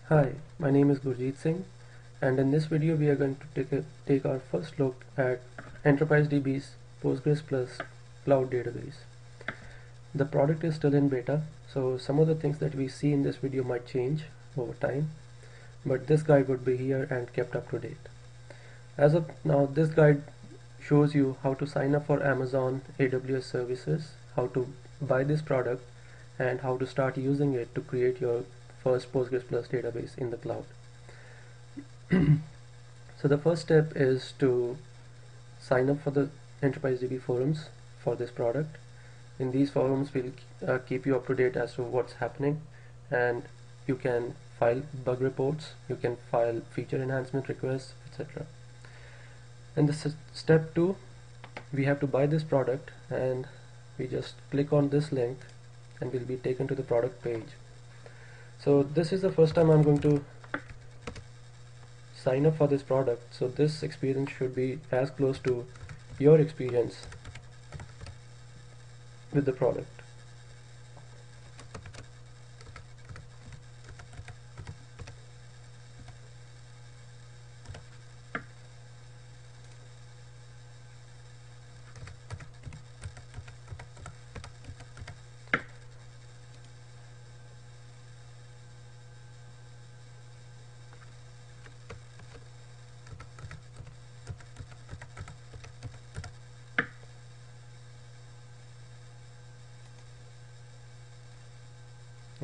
Hi, my name is Gurjeet Singh, and in this video we are going to take our first look at Enterprise DB's Postgres Plus cloud database. The product is still in beta, so some of the things that we see in this video might change over time, but this guide would be here and kept up to date. As of now, this guide shows you how to sign up for Amazon AWS services, how to buy this product, and how to start using it to create your first Postgres Plus database in the cloud. So the first step is to sign up for the Enterprise DB forums for this product. In these forums we'll keep you up to date as to what's happening, and you can file bug reports, you can file feature enhancement requests, etc. And the step 2, we have to buy this product, and we just click on this link and we'll be taken to the product page. So this is the first time I'm going to sign up for this product, so this experience should be as close to your experience with the product.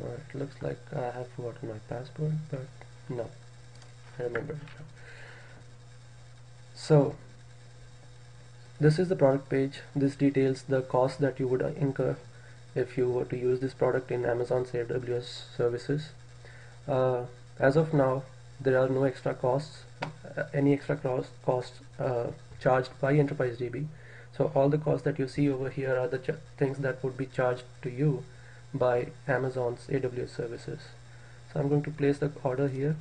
Alright, looks like I have forgotten my password, but no, I remember it now. So this is the product page. This details the cost that you would incur if you were to use this product in Amazon's AWS services. As of now, there are no extra costs, any extra costs charged by Enterprise DB. So all the costs that you see over here are the things that would be charged to you by Amazon's AWS services. So I'm going to place the order here.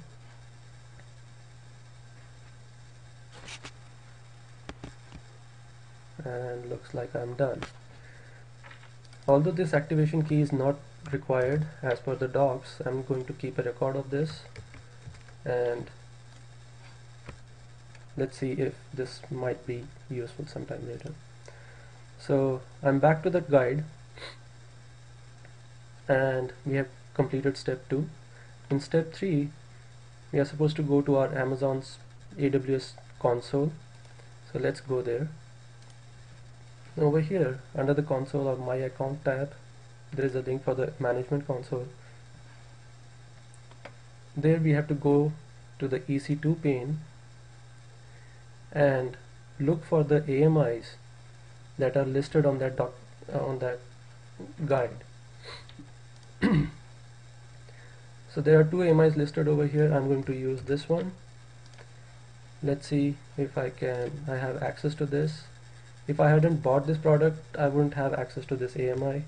And looks like I'm done. Although this activation key is not required as per the docs, I'm going to keep a record of this, and let's see if this might be useful sometime later. So I'm back to the guide, and we have completed step 2. In step 3, we are supposed to go to our Amazon's AWS console. So let's go there. Over here, under the console or My Account tab, there is a link for the management console. There we have to go to the EC2 pane and look for the AMIs that are listed on that guide. So there are 2 AMIs listed over here. I'm going to use this one. Let's see if I have access to this. If I hadn't bought this product, I wouldn't have access to this AMI.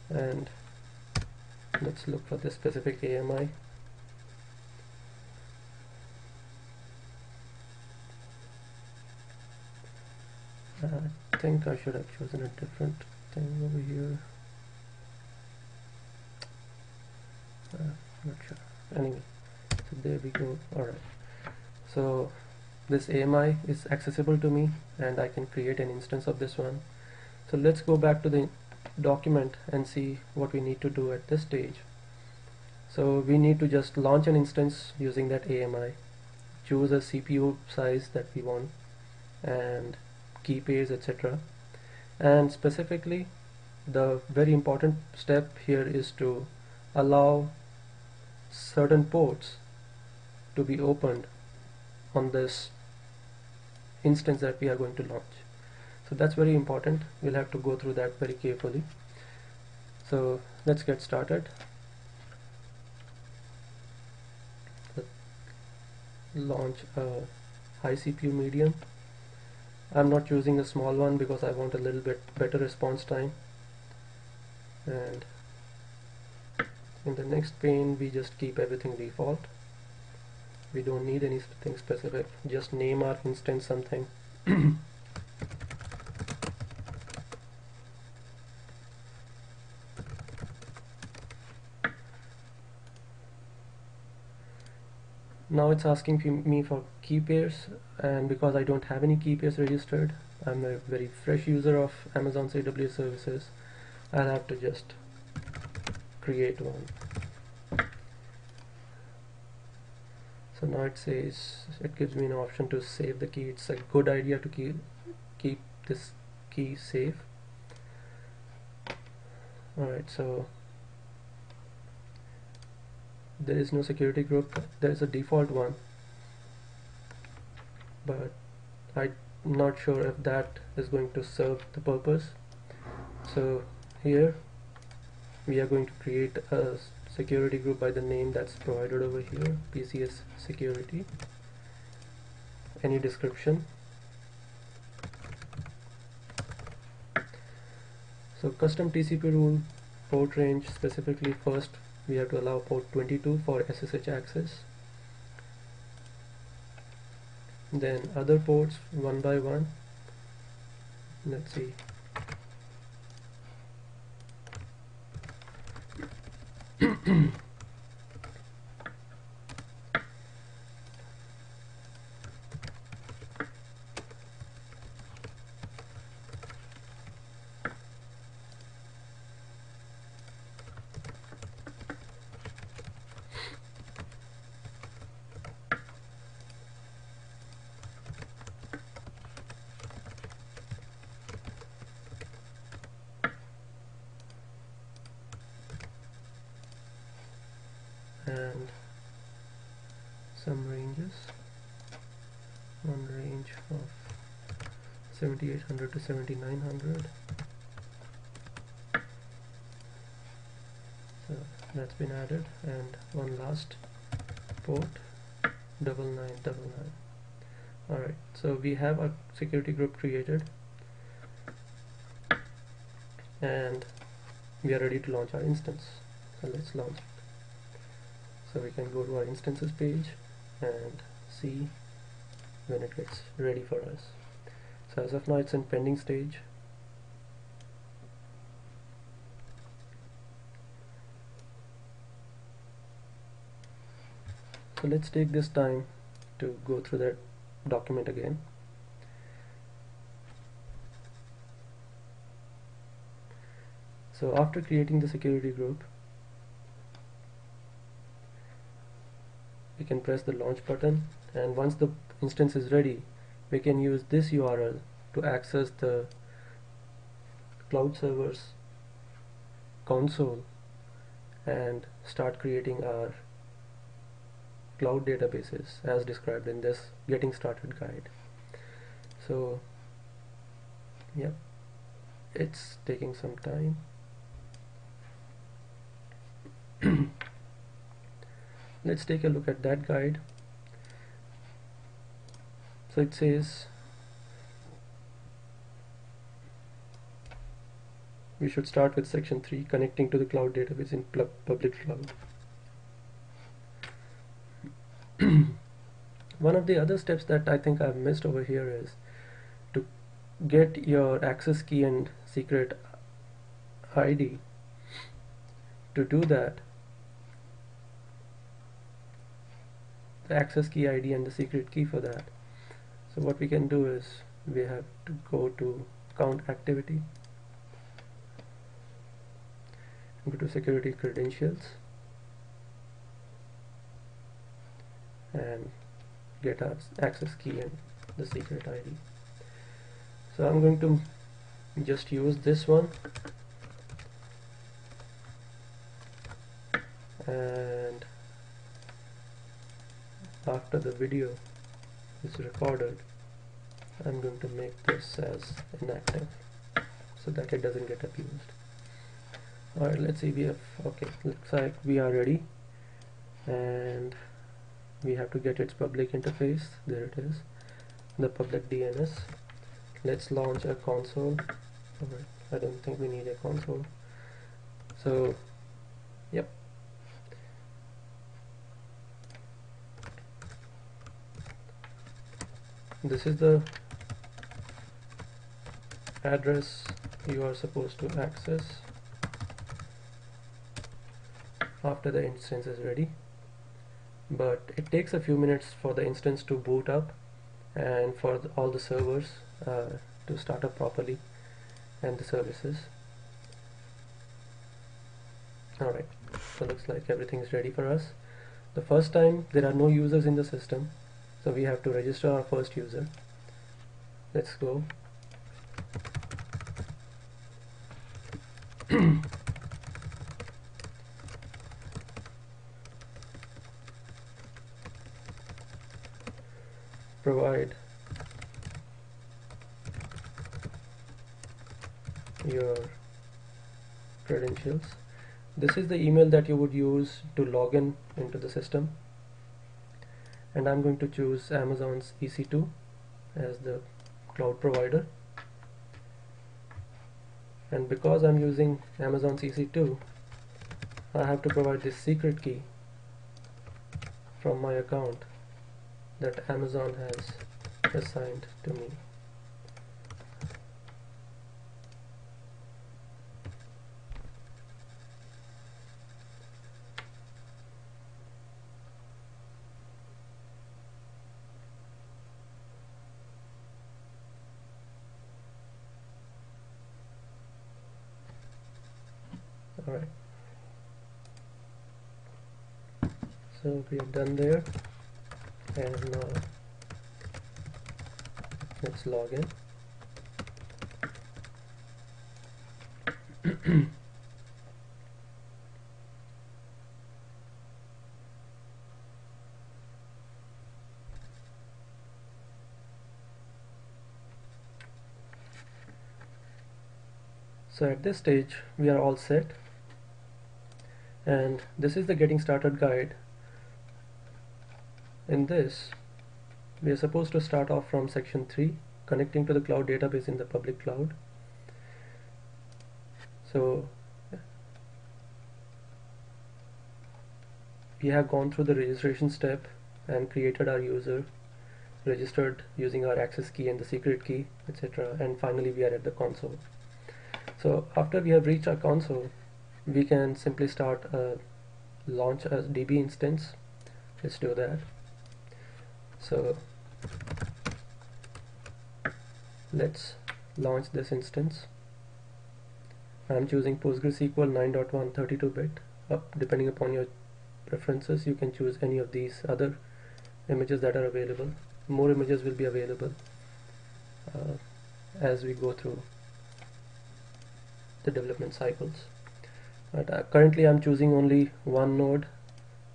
And let's look for this specific AMI. I think I should have chosen a different thing over here. Not sure. Anyway, so there we go. Alright. So this AMI is accessible to me, and I can create an instance of this one. So let's go back to the document and see what we need to do at this stage. So we need to just launch an instance using that AMI, choose a CPU size that we want, and key pairs, etc. And specifically, the very important step here is to allow certain ports to be opened on this instance that we are going to launch. So that's very important. We'll have to go through that very carefully. So let's get started. Launch a high CPU medium. I'm not choosing a small one because I want a little bit better response time. And in the next pane, we just keep everything default. We don't need anything specific, just name our instance something. Now it's asking me for key pairs, and because I don't have any key pairs registered, I'm a very fresh user of Amazon's AWS services, I'll have to just create one. So now it says, it gives me an option to save the key. It's a good idea to keep this key safe. Alright, so there is no security group. There is a default one, but I'm not sure if that is going to serve the purpose. So here we are going to create a security group by the name that's provided over here, PCS security. Any description. So custom TCP rule, port range, specifically first we have to allow port 22 for SSH access. Then other ports one by one. Let's see. And some ranges, one range of 7800 to 7900. So that's been added, and one last port 9999. Alright, so we have a security group created and we are ready to launch our instance. So let's launch it. So we can go to our instances page and see when it gets ready for us. So as of now it's in pending stage. So let's take this time to go through that document again. So after creating the security group, we can press the launch button, and once the instance is ready, we can use this URL to access the cloud server's console and start creating our cloud databases as described in this getting started guide. So yep, it's taking some time. Let's take a look at that guide. So it says we should start with section 3, connecting to the cloud database in public cloud. One of the other steps that I think I've missed over here is to get your access key and secret ID. To do that, the access key ID and the secret key for that. So what we can do is we have to go to count activity, go to security credentials and get our access key and the secret ID. So I'm going to just use this one, and after the video is recorded, I'm going to make this as inactive so that it doesn't get abused. Alright, let's see, we have, okay, looks like we are ready, and we have to get its public interface. There it is, the public DNS. Let's launch a console. Alright, I don't think we need a console. So yep, this is the address you are supposed to access after the instance is ready. but it takes a few minutes for the instance to boot up and for all the servers to start up properly and the services. Alright, so looks like everything is ready for us. The first time there are no users in the system, so we have to register our first user. Let's go. Provide your credentials. This is the email that you would use to log in into the system, and I'm going to choose Amazon's EC2 as the cloud provider. And because I'm using Amazon's EC2, I have to provide this secret key from my account that Amazon has assigned to me. Alright, so we are done there, and now let's log in. So at this stage we are all set, and this is the getting started guide. In this we are supposed to start off from section 3, connecting to the cloud database in the public cloud. So we have gone through the registration step and created our user, registered using our access key and the secret key, etc., and finally we are at the console. So after we have reached our console, we can simply start launch a DB instance. Let's do that. So let's launch this instance. I'm choosing PostgreSQL 9.1 32-bit. Depending upon your preferences, you can choose any of these other images that are available. More images will be available as we go through the development cycles. But currently I'm choosing only one node,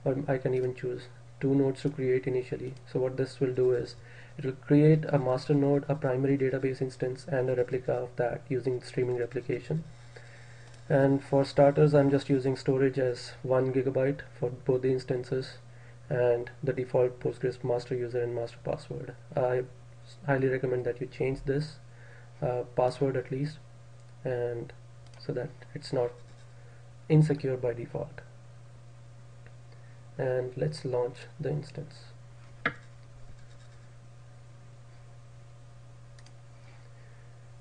or I can even choose 2 nodes to create initially. So what this will do is it will create a master node, a primary database instance, and a replica of that using streaming replication. And for starters, I'm just using storage as 1 GB for both the instances, and the default Postgres master user and master password. I highly recommend that you change this password at least, and so that it's not insecure by default. And let's launch the instance.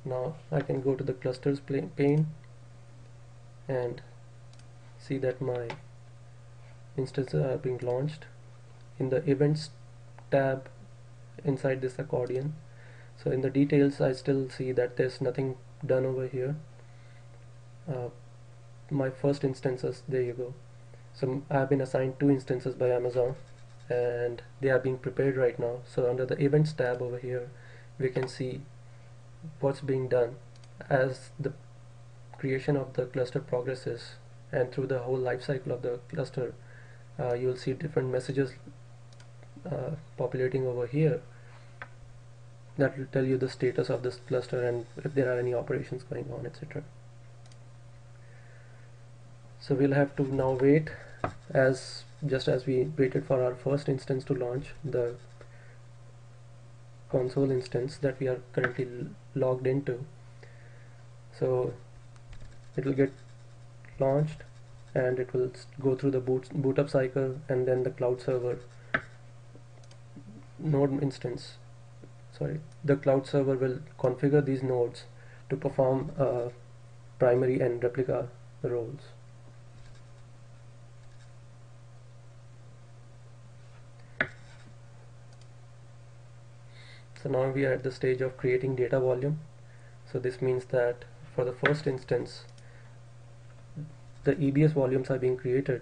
Now I can go to the clusters pane and see that my instances are being launched in the events tab inside this accordion. So in the details I still see that there's nothing done over here. My first instances, there you go. So I have been assigned 2 instances by Amazon, and they are being prepared right now. So under the events tab over here, we can see what's being done as the creation of the cluster progresses, and through the whole life cycle of the cluster, you'll see different messages populating over here that will tell you the status of this cluster and if there are any operations going on, etc. So we'll have to now wait, just as we waited for our first instance to launch, the console instance that we are currently logged into. So it will get launched and it will go through the boot up cycle, and then the cloud server node instance, the cloud server will configure these nodes to perform primary and replica roles. So now we are at the stage of creating data volume. So this means that for the first instance, the EBS volumes are being created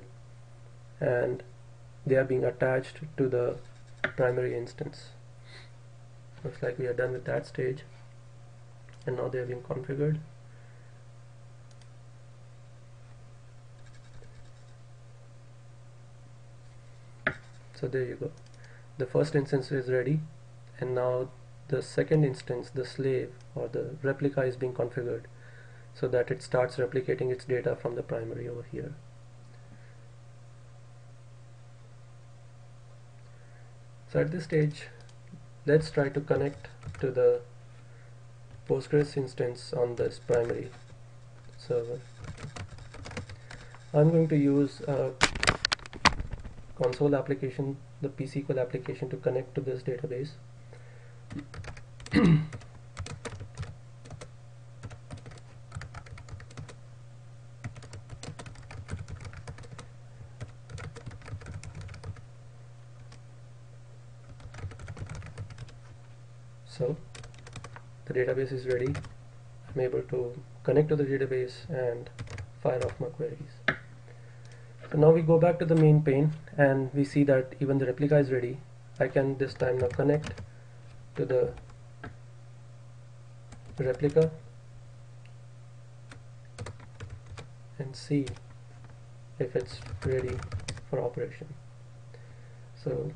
and they are being attached to the primary instance. Looks like we are done with that stage, and now they are being configured. So there you go. The first instance is ready, and now the second instance, the slave or the replica, is being configured so that it starts replicating its data from the primary over here. So at this stage, let's try to connect to the Postgres instance on this primary server. I'm going to use a console application, the pSQL application, to connect to this database. So the database is ready. I'm able to connect to the database and fire off my queries. So now we go back to the main pane and we see that even the replica is ready. I can this time now connect to the replica and see if it's ready for operation. So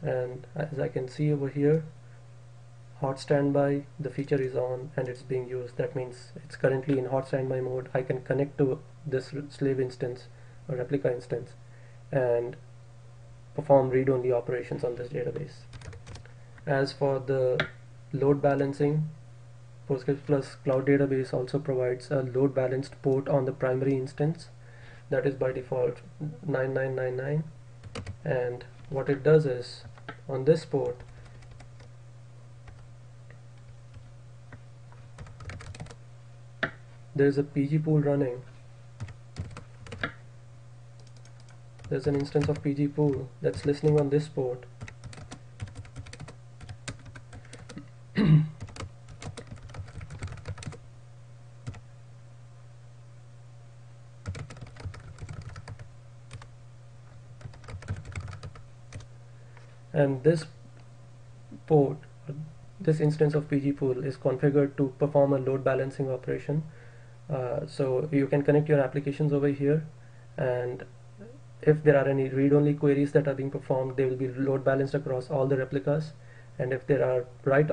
and as I can see over here, hot standby, the feature is on and it's being used. That means it's currently in hot standby mode. I can connect to this slave instance or replica instance and perform read-only operations on this database. As for the load balancing, Postgres Plus Cloud Database also provides a load balanced port on the primary instance that is by default 9999, and what it does is on this port there is a PG pool running. There's an instance of PG pool that's listening on this port. And this port, this instance of PG pool is configured to perform a load balancing operation. So you can connect your applications over here, and if there are any read-only queries that are being performed, they will be load balanced across all the replicas, and if there are write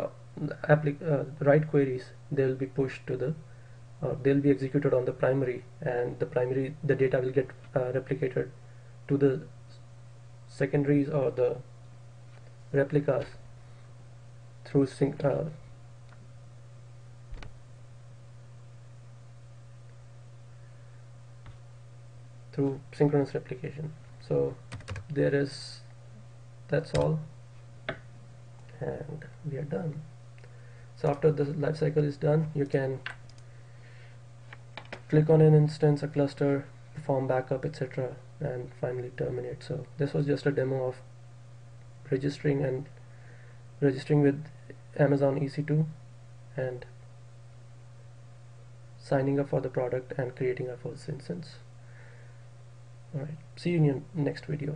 queries, they will be pushed to the they'll be executed on the primary, and the data will get replicated to the secondaries or the replicas through through synchronous replication. So that's all, and we are done. So after the life cycle is done, you can click on an instance, a cluster, perform backup, etc., and finally terminate. So this was just a demo of registering with Amazon EC2 and signing up for the product and creating our first instance. Alright, see you in your next video.